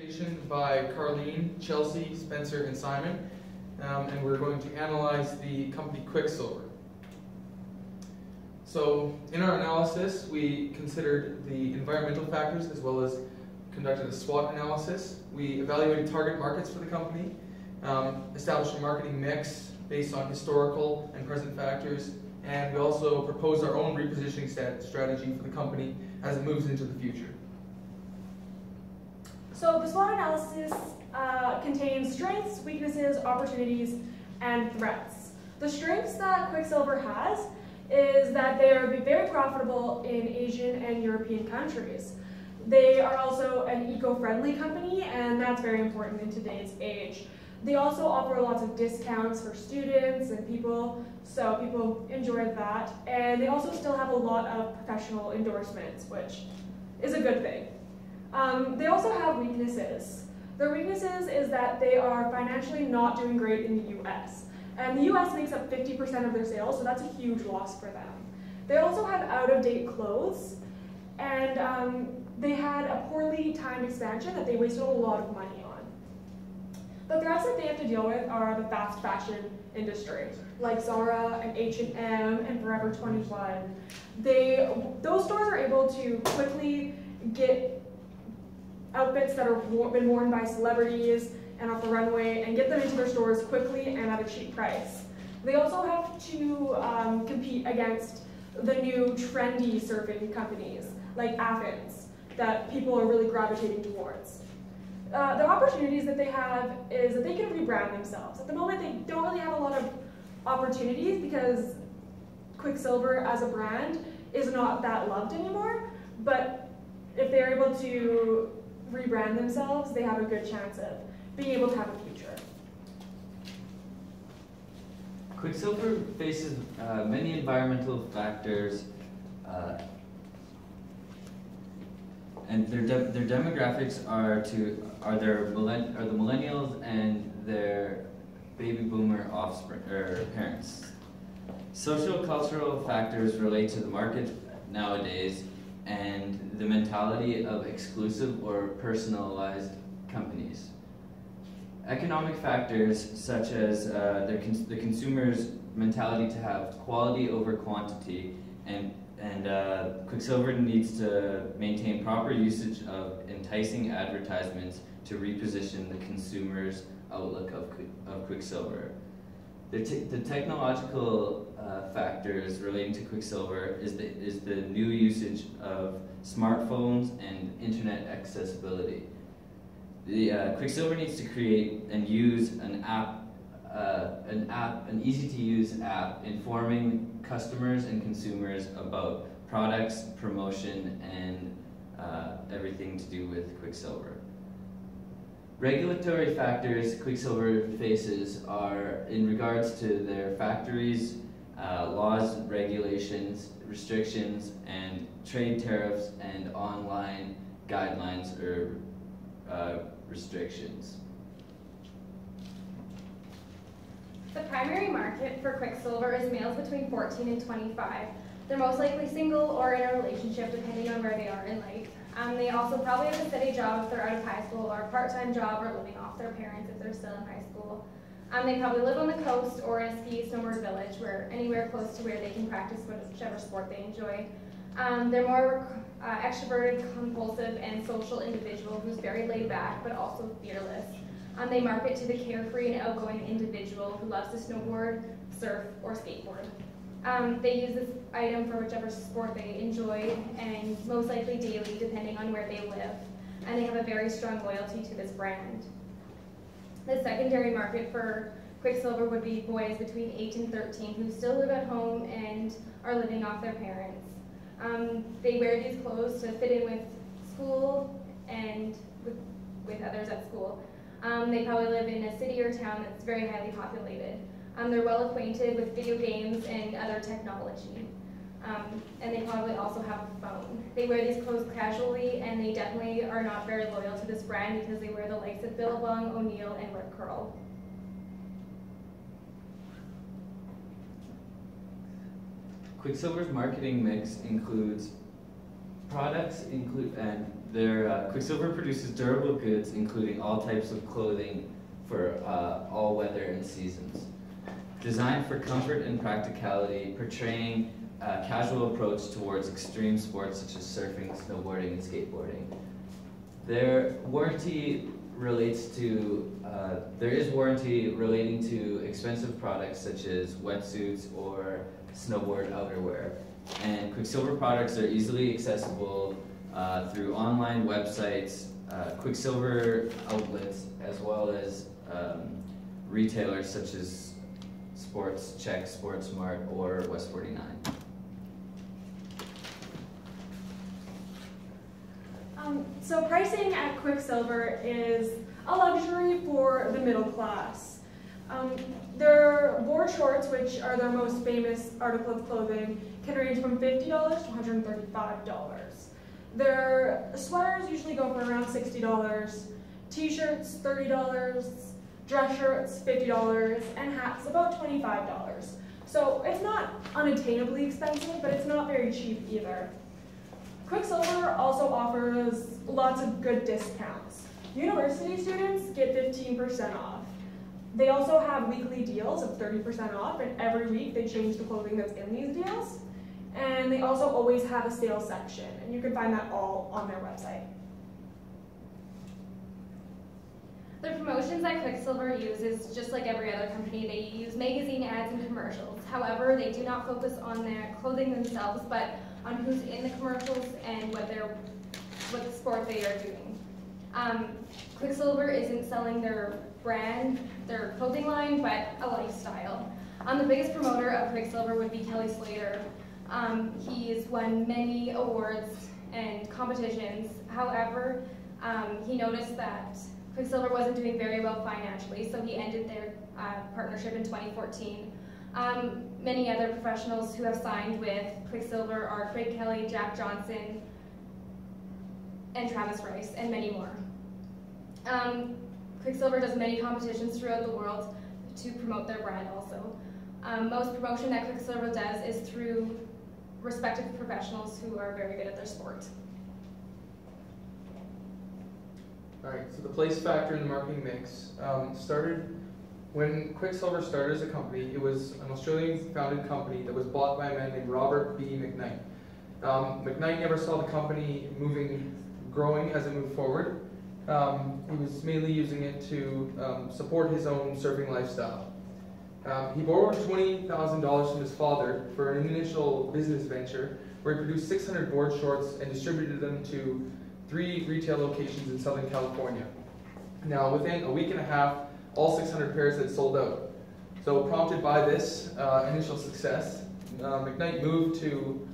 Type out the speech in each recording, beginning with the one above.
Presentation by Karleen, Chelsea, Spencer, and Simon, and we're going to analyze the company Quicksilver. So in our analysis, we considered the environmental factors as well as conducted a SWOT analysis. We evaluated target markets for the company, established a marketing mix based on historical and present factors, and we also proposed our own repositioning strategy for the company as it moves into the future. So the SWOT analysis contains strengths, weaknesses, opportunities, and threats. The strengths that Quicksilver has is that they are very profitable in Asian and European countries. They are also an eco-friendly company, and that's very important in today's age. They also offer lots of discounts for students and people, so people enjoy that. And they also still have a lot of professional endorsements, which is a good thing. They also have weaknesses. Their weaknesses is that they are financially not doing great in the US. And the US makes up 50% of their sales, so that's a huge loss for them. They also have out-of-date clothes, and they had a poorly timed expansion that they wasted a lot of money on. The threats that they have to deal with are the fast fashion industry, like Zara and H&M and Forever 21. Those stores are able to quickly get outfits that are been worn by celebrities and off the runway and get them into their stores quickly and at a cheap price. They also have to compete against the new trendy surfing companies like Athens that people are really gravitating towards. The opportunities that they have is that they can rebrand themselves. At the moment, they don't really have a lot of opportunities because Quicksilver as a brand is not that loved anymore, but if they're able to rebrand themselves, they have a good chance of being able to have a future. Quicksilver faces many environmental factors, and their demographics are the millennials and their baby boomer offspring or parents. Social cultural factors relate to the market nowadays and the mentality of exclusive or personalized companies. Economic factors such as the consumer's mentality to have quality over quantity, and Quicksilver needs to maintain proper usage of enticing advertisements to reposition the consumer's outlook of Quicksilver. The technological factors relating to Quicksilver is the new usage of smartphones and internet accessibility. Quicksilver needs to create and use an easy-to-use app informing customers and consumers about products, promotion, and everything to do with Quicksilver. Regulatory factors Quicksilver faces are in regards to their factories, laws, regulations, restrictions, and trade tariffs, and online guidelines or restrictions. The primary market for Quicksilver is males between 14 and 25. They're most likely single or in a relationship depending on where they are in life. They also probably have a steady job if they're out of high school, or a part-time job, or living off their parents if they're still in high school. They probably live on the coast or in a ski snowboard village, where anywhere close to where they can practice whichever sport they enjoy. They're more extroverted, compulsive, and social individual who's very laid back but also fearless. They market to the carefree and outgoing individual who loves to snowboard, surf, or skateboard. They use this item for whichever sport they enjoy, and most likely daily depending on where they live. And they have a very strong loyalty to this brand. The secondary market for Quicksilver would be boys between 8 and 13 who still live at home and are living off their parents. They wear these clothes to fit in with school and with others at school. They probably live in a city or town that's very highly populated. They're well acquainted with video games and other technology. And they probably also have a phone. They wear these clothes casually, and they definitely are not very loyal to this brand because they wear the likes of Billabong, O'Neill, and Rip Curl. Quicksilver's marketing mix includes products and Quicksilver produces durable goods, including all types of clothing for all weather and seasons. Designed for comfort and practicality, portraying a casual approach towards extreme sports such as surfing, snowboarding, and skateboarding. There is warranty relating to expensive products such as wetsuits or snowboard outerwear. And Quicksilver products are easily accessible through online websites, Quicksilver outlets, as well as retailers such as Sports Check, SportsMart, or West 49. So pricing at Quicksilver is a luxury for the middle class. Their board shorts, which are their most famous article of clothing, can range from $50 to $135. Their sweaters usually go for around $60, t-shirts $30, dress shirts $50, and hats about $25. So it's not unattainably expensive, but it's not very cheap either. Quicksilver also offers lots of good discounts. University students get 15% off. They also have weekly deals of 30% off, and every week they change the clothing that's in these deals. And they also always have a sales section, and you can find that all on their website. The promotions that Quicksilver uses, just like every other company, they use magazine ads and commercials. However, they do not focus on their clothing themselves, but on who's in the commercials and what sport they are doing. Quicksilver isn't selling their brand, their clothing line, but a lifestyle. The biggest promoter of Quicksilver would be Kelly Slater. He has won many awards and competitions. However, he noticed that Quicksilver wasn't doing very well financially, so he ended their partnership in 2014. Many other professionals who have signed with Quicksilver are Craig Kelly, Jack Johnson, and Travis Rice, and many more. Quicksilver does many competitions throughout the world to promote their brand also. Most promotion that Quicksilver does is through respective professionals who are very good at their sport. Alright, so the place factor in the marketing mix started when Quicksilver started as a company. It was an Australian founded company that was bought by a man named Robert B. McKnight. McKnight never saw the company growing as it moved forward. He was mainly using it to support his own surfing lifestyle. He borrowed $20,000 from his father for an initial business venture where he produced 600 board shorts and distributed them to 3 retail locations in Southern California. Now, within a week and a half, all 600 pairs had sold out. So prompted by this initial success, McKnight moved to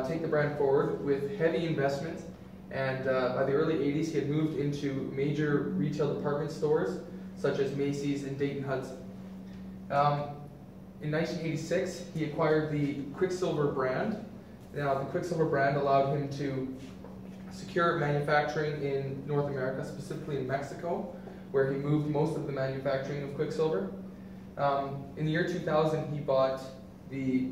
take the brand forward with heavy investment, and by the early 80s he had moved into major retail department stores such as Macy's and Dayton Hudson. In 1986 he acquired the Quicksilver brand. Now the Quicksilver brand allowed him to secure manufacturing in North America, specifically in Mexico, where he moved most of the manufacturing of Quicksilver. In the year 2000, he bought the